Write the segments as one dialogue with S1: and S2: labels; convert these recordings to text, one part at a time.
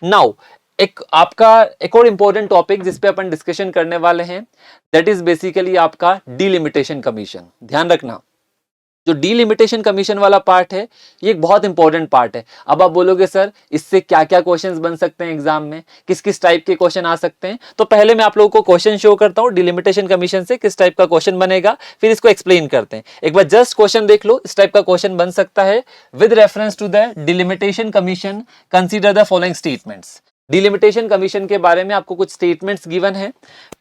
S1: Now एक और important topic जिस पे अपन डिस्कशन करने वाले हैं, दैट इज बेसिकली आपका डीलिमिटेशन कमीशन। ध्यान रखना, जो डीलिमिटेशन कमीशन वाला पार्ट है ये एक बहुत इंपॉर्टेंट पार्ट है। अब आप बोलोगे सर इससे क्या क्या क्वेश्चंस बन सकते हैं एग्जाम में, किस किस टाइप के क्वेश्चन आ सकते हैं, तो पहले मैं आप लोगों को क्वेश्चन शो करता हूं डीलिमिटेशन कमीशन से किस टाइप का क्वेश्चन बनेगा, फिर इसको एक्सप्लेन करते हैं। एक बार जस्ट क्वेश्चन देख लो, इस टाइप का क्वेश्चन बन सकता है। With reference to the delimitation commission consider the following statements. Delimitation commission के बारे में आपको कुछ स्टेटमेंट्स गिवन है।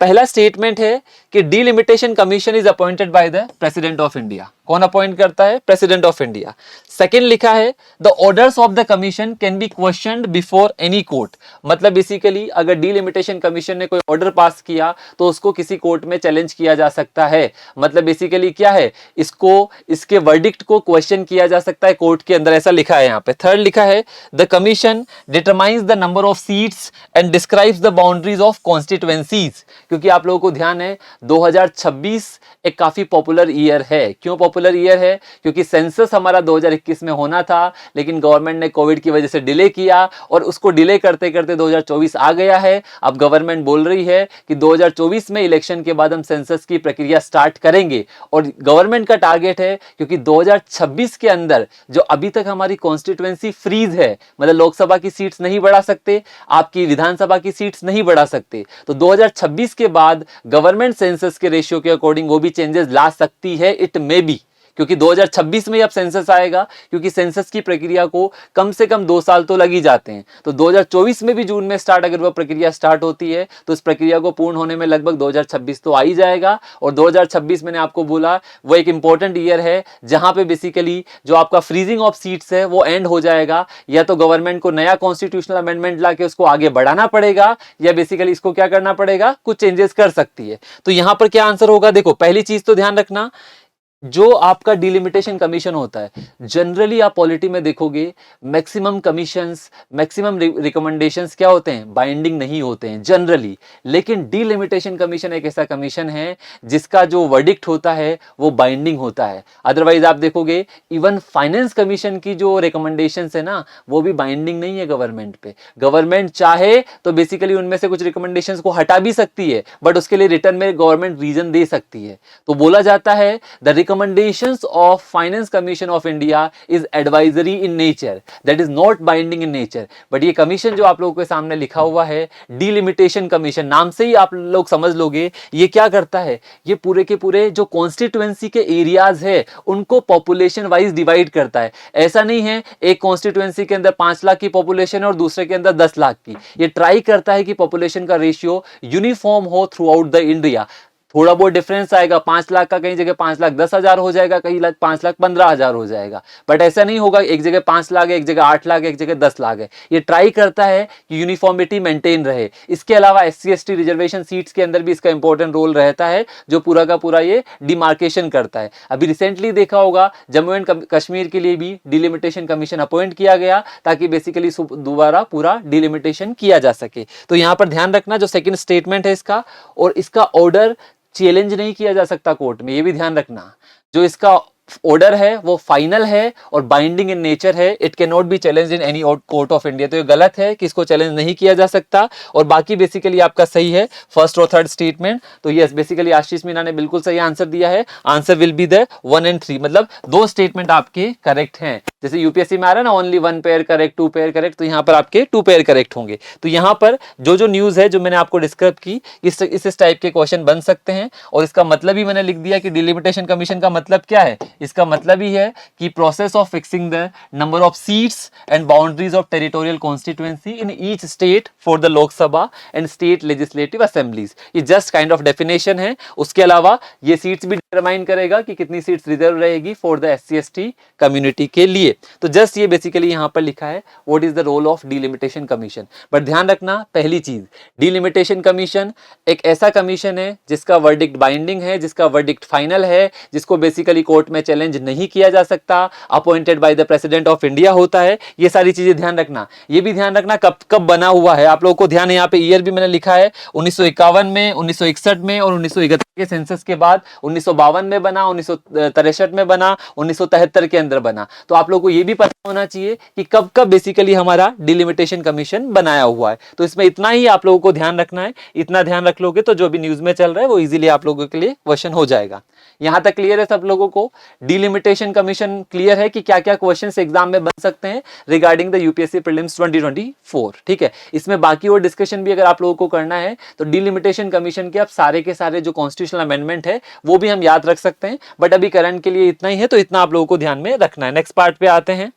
S1: पहला स्टेटमेंट है कि delimitation commission is appointed by the president of India. कौन अपॉइंट करता है? President of India. सेकंड लिखा है the orders of the commission can be questioned before any court. मतलब बेसिकली अगर डीलिमिटेशन कमीशन ने कोई ऑर्डर पास किया तो उसको किसी कोर्ट में चैलेंज किया जा सकता है। मतलब बेसिकली क्या है, इसको इसके वर्डिक्ट को क्वेश्चन किया जा सकता है कोर्ट के अंदर, ऐसा लिखा है यहाँ पे। थर्ड लिखा है the commission determines the number of seats and describes the boundaries of constituencies. क्योंकि आप लोगों को ध्यान है 2026 एक काफी पॉपुलर ईयर है। क्यों पॉपुलर ईयर है? क्योंकि सेंसस हमारा 2021 में होना था, लेकिन गवर्नमेंट ने कोविड की वजह से डिले किया और उसको डिले करते करते 2024 आ गया है। अब गवर्नमेंट बोल रही है कि 2024 में इलेक्शन के बाद हम सेंसस की प्रक्रिया स्टार्ट करेंगे। और गवर्नमेंट का टारगेट है, क्योंकि 2026 के अंदर जो अभी तक हमारी कॉन्स्टिट्यूएंसी फ्रीज है, मतलब लोकसभा की सीट्स नहीं बढ़ा सकते, आपकी विधानसभा की सीट्स नहीं बढ़ा सकते, तो 2026 के बाद गवर्नमेंट सेंसस के रेशियो के अकॉर्डिंग वो भी चेंजेस ला सकती है, इट मे बी। क्योंकि 2026 में अब सेंसस आएगा, क्योंकि सेंसस की प्रक्रिया को कम से कम 2 साल तो लग ही जाते हैं। तो 2024 में भी जून में स्टार्ट अगर वह प्रक्रिया स्टार्ट होती है तो इस प्रक्रिया को पूर्ण होने में लगभग 2026 तो आ ही जाएगा। और 2026 मैंने आपको बोला वो एक इंपॉर्टेंट ईयर है जहां पे बेसिकली जो आपका फ्रीजिंग ऑफ सीट्स है वो एंड हो जाएगा। या तो गवर्नमेंट को नया कॉन्स्टिट्यूशनल अमेंडमेंट लाके उसको आगे बढ़ाना पड़ेगा, या बेसिकली इसको क्या करना पड़ेगा, कुछ चेंजेस कर सकती है। तो यहां पर क्या आंसर होगा? देखो पहली चीज तो ध्यान रखना, जो आपका डिलिमिटेशन कमीशन होता है, जनरली आप पॉलिटी में देखोगे मैक्सिमम कमीशंस, मैक्सिमम रिकमेंडेशंस क्या होते हैं, बाइंडिंग नहीं होते हैं जनरली। लेकिन डिलिमिटेशन कमीशन एक ऐसा कमीशन है जिसका जो वर्डिक्ट होता है वो बाइंडिंग होता है। अदरवाइज आप देखोगे इवन फाइनेंस कमीशन की जो रिकमेंडेशंस है ना, वो भी बाइंडिंग नहीं है गवर्नमेंट पे। गवर्नमेंट चाहे तो बेसिकली उनमें से कुछ रिकमेंडेशंस को हटा भी सकती है, बट उसके लिए रिटर्न में गवर्नमेंट रीजन दे सकती है। तो बोला जाता है the recommendations of Finance Commission of India is advisory in nature, that is not binding in nature। But ये कमीशन जो आप लोगों के सामने लिखा हुआ है डिलिमिटेशन कमीशन, नाम से ही आप लोग समझ लोगे ये क्या करता है, ये पूरे के पूरे जो कॉन्स्टिट्यूएंसी के एरियाज है उनको पॉपुलेशन वाइज डिवाइड करता है। ऐसा नहीं है एक कॉन्स्टिट्यूएंसी के अंदर 5 लाख की पॉपुलेशन है और दूसरे के अंदर 10 लाख की। ये ट्राई करता है कि पॉपुलेशन का रेशियो यूनिफॉर्म हो थ्रू आउट द इंडिया। थोड़ा बहुत डिफरेंस आएगा, 5 लाख का कहीं जगह 5,10,000 हो जाएगा, कहीं 5,15,000 हो जाएगा, बट ऐसा नहीं होगा एक जगह 5 लाख है, एक जगह 8 लाख है, एक जगह 10 लाख है। ये ट्राई करता है कि यूनिफॉर्मिटी मेंटेन रहे। इसके अलावा SC/ST रिजर्वेशन सीट्स के अंदर भी इसका इंपॉर्टेंट रोल रहता है, जो पूरा का पूरा ये डिमार्केशन करता है। अभी रिसेंटली देखा होगा जम्मू एंड कश्मीर के लिए भी डिलिमिटेशन कमीशन अपॉइंट किया गया, ताकि बेसिकली दोबारा पूरा डिलिमिटेशन किया जा सके। तो यहां पर ध्यान रखना जो सेकंड स्टेटमेंट है इसका, और इसका ऑर्डर चैलेंज नहीं किया जा सकता कोर्ट में, ये भी ध्यान रखना। जो इसका ऑर्डर है वो फाइनल है और बाइंडिंग इन नेचर है, it can not be challenge in any court of India. तो ये गलत है कि इसको चैलेंज नहीं किया जा सकता। और बाकी बेसिकली आपका सही है फर्स्ट और थर्ड स्टेटमेंट। तो यस, बेसिकली आशीष मीना ने बिल्कुल सही आंसर दिया है। Answer will be the 1 and 3, मतलब 2 स्टेटमेंट आपके करेक्ट हैं। जैसे यूपीएससी में आ रहा है ना only 1 pair correct, 2 pair correct, तो यहाँ पर आपके 2 पेयर करेक्ट होंगे। तो यहाँ पर जो न्यूज है जो मैंने आपको डिस्क्राइब की, इस टाइप के क्वेश्चन बन सकते हैं। और इसका मतलब ही मैंने लिख दिया कि डिलिमिटेशन कमीशन का मतलब क्या है। इसका मतलब ही है कि process of fixing the number of seats and boundaries of territorial constituency in each state for the Lok Sabha and state legislative assemblies. ये जस्ट काइंड ऑफ डेफिनेशन है। उसके अलावा ये सीट्स भी डिटरमाइन करेगा कि कितनी सीट्स रिजर्व रहेगी फॉर द SC/ST कम्युनिटी के लिए। तो जस्ट ये बेसिकली यहां पर लिखा है what is the role of delimitation commission. But ध्यान रखना पहली चीज, डिलिमिटेशन कमीशन एक ऐसा कमीशन है जिसका वर्डिक्ट बाइंडिंग है, जिसका वर्डिक्ट फाइनल है, जिसको बेसिकली कोर्ट में चैलेंज नहीं किया जा सकता, appointed by the president of India होता है। ये सारी चीजें ध्यान रखना। ये भी ध्यान रखना कब कब बना हुआ है, आप लोगों को ध्यान है, यहाँ पे ईयर भी मैंने लिखा है 1951 में, 1961 में और 1971 के सेंसस के बाद 1952 में बना, 1963 में बना, 1973 के अंदर बना। तो आप लोगों को ये भी पता होना चाहिए कि कब कब बेसिकली हमारा डिलिमिटेशन कमीशन बनाया हुआ है। तो इसमें इतना ही आप लोगों को ध्यान रखना है। इतना ध्यान रख लोगे तो जो भी न्यूज में चल रहा है वो इजीली आप लोगों के लिए क्वेश्चन हो जाएगा। यहां तक क्लियर है सब लोगों को? डिलिमिटेशन कमीशन क्लियर है कि क्या क्या क्वेश्चंस एग्जाम में बन सकते हैं रिगार्डिंग द यूपीएससी प्रीलिम्स 2024। ठीक है, इसमें बाकी और डिस्कशन भी अगर आप लोगों को करना है तो डिलिमिटेशन कमीशन के आप सारे के सारे जो कॉन्स्टिट्यूशनल अमेंडमेंट है वो भी हम याद रख सकते हैं, बट अभी करंट के लिए इतना ही है, तो इतना आप लोगों को ध्यान में रखना है। नेक्स्ट पार्ट पे आते हैं।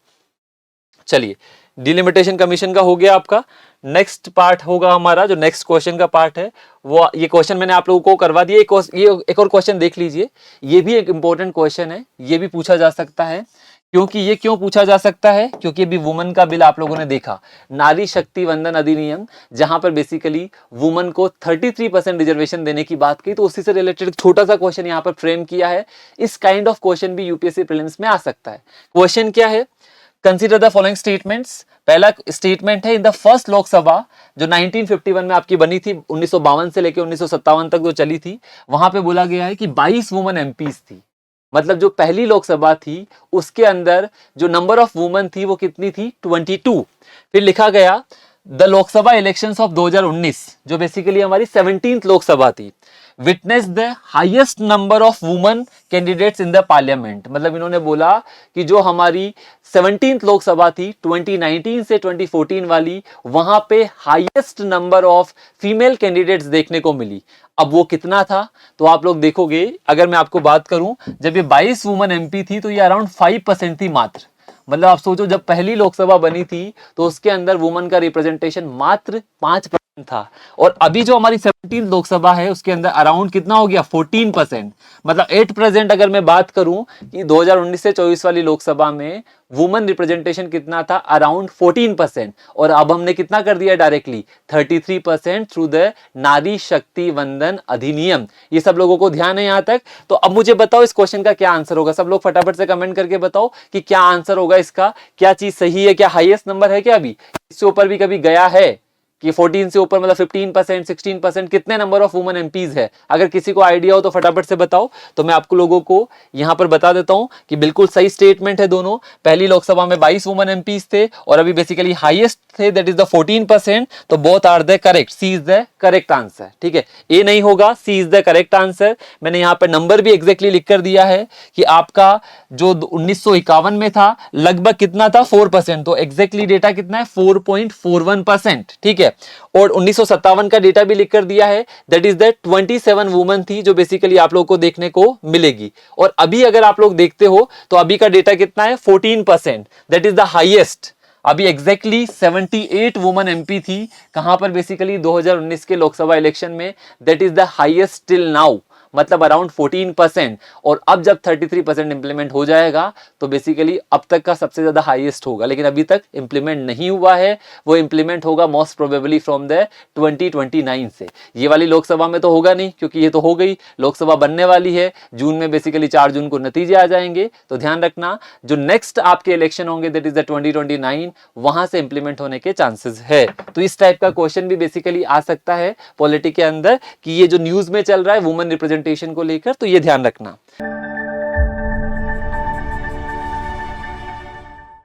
S1: चलिए, डिलिमिटेशन कमीशन का हो गया आपका। नेक्स्ट पार्ट होगा हमारा, जो नेक्स्ट क्वेश्चन का पार्ट है वो, ये क्वेश्चन मैंने आप लोगों को करवा दिया। ये एक और क्वेश्चन देख लीजिए, ये भी एक इंपॉर्टेंट क्वेश्चन है, ये भी पूछा जा सकता है। क्योंकि ये क्यों पूछा जा सकता है? क्योंकि अभी वुमन का बिल आप लोगों ने देखा, नारी शक्ति वंदन अधिनियम, जहां पर बेसिकली वुमन को 33% रिजर्वेशन देने की बात की, तो उसी से रिलेटेड छोटा सा क्वेश्चन यहां पर फ्रेम किया है। इस काइंड ऑफ क्वेश्चन भी यूपीएससी प्रीलिम्स में आ सकता है। क्वेश्चन क्या है? Consider the following statements. पहला स्टेटमेंट है, इन द फर्स्ट लोकसभा जो 1951 में आपकी बनी थी, 1952 से लेकर 1957 तक जो चली थी, वहां पे बोला गया है कि 22 वुमन एमपीज थी। मतलब जो पहली लोकसभा थी उसके अंदर जो नंबर ऑफ वुमन थी वो कितनी थी? 22। फिर लिखा गया द लोकसभा इलेक्शंस ऑफ 2019, जो बेसिकली हमारी 17th लोकसभा थी, witness the highest number of woman candidates in the parliament. मतलब इन्होंने बोला कि जो हमारी 17th लोकसभा थी 2019 से 2014 वाली, वहां पे highest number of female candidates देखने को मिली। अब वो कितना था? तो आप लोग देखोगे, अगर मैं आपको बात करूं, जब ये 22 वुमन एमपी थी तो ये अराउंड 5% थी मात्र। मतलब आप सोचो, जब पहली लोकसभा बनी थी तो उसके अंदर वुमन का रिप्रेजेंटेशन मात्र 5% था, और अभी जो हमारी 17th लोकसभा है उसके अंदर अराउंड कितना हो गया? 14%। मतलब 8% अगर मैं बात करूं कि 2019 से 24 वाली लोकसभा में वुमन रिप्रेजेंटेशन कितना था? अराउंड 14%। और अब हमने कितना कर दिया डायरेक्टली? 33% थ्रू द नारी शक्ति वंदन अधिनियम। ये सब लोगों को ध्यान है यहां तक? तो अब मुझे बताओ इस क्वेश्चन का क्या आंसर होगा। सब लोग फटाफट से कमेंट करके बताओ कि क्या आंसर होगा इसका, क्या चीज सही है, क्या हाईएस्ट नंबर है क्या? अभी इससे ऊपर भी कभी गया है कि 14 से ऊपर, मतलब 15%, 16%, कितने नंबर ऑफ वुमन एमपीज है? अगर किसी को आइडिया हो तो फटाफट से बताओ। तो मैं आपको लोगों को यहां पर बता देता हूं कि बिल्कुल सही स्टेटमेंट है दोनों। पहली लोकसभा में 22 वुमन एमपीज थे और अभी बेसिकली हाईएस्ट थे, दैट इज द 14%। तो both are the correct, C is the correct answer. ठीक है, ए नहीं होगा, C is the correct answer. मैंने यहां पर नंबर भी एग्जैक्टली लिख कर दिया है कि आपका जो 1951 में था लगभग कितना था? 4%। तो एग्जैक्टली डेटा कितना है? 4.41%। ठीक है, और 1957 का डेटा भी लिख कर दिया है, दैट इज द 27 वुमन थी जो बेसिकली आप लोगों को देखने को मिलेगी। और अभी अगर आप लोग देखते हो तो अभी का डेटा कितना है? 14%, दैट इज द हाईएस्ट। अभी एग्जैक्टली 78 वुमन एमपी थी, कहां पर? बेसिकली 2019 के लोकसभा इलेक्शन में, that is the highest till now, मतलब अराउंड 14%। और अब जब 33% इंप्लीमेंट हो जाएगा तो बेसिकली अब तक का सबसे ज्यादा हाईएस्ट होगा, लेकिन अभी तक इंप्लीमेंट नहीं हुआ है। वो इंप्लीमेंट होगा मोस्ट प्रोबेबली फ्रॉम द 2029 से। ये वाली लोकसभा में तो होगा नहीं, क्योंकि ये तो हो गई, लोकसभा बनने वाली है जून में, बेसिकली 4 जून को नतीजे आ जाएंगे। तो ध्यान रखना, जो नेक्स्ट आपके इलेक्शन होंगे दैट इज द 2029, वहां से इंप्लीमेंट होने के चांसेस है। तो इस टाइप का क्वेश्चन भी बेसिकली आ सकता है पॉलिटी के अंदर कि ये जो न्यूज में चल रहा है वुमेन रिप्रेजेंटेशन को लेकर, तो ये ध्यान रखना।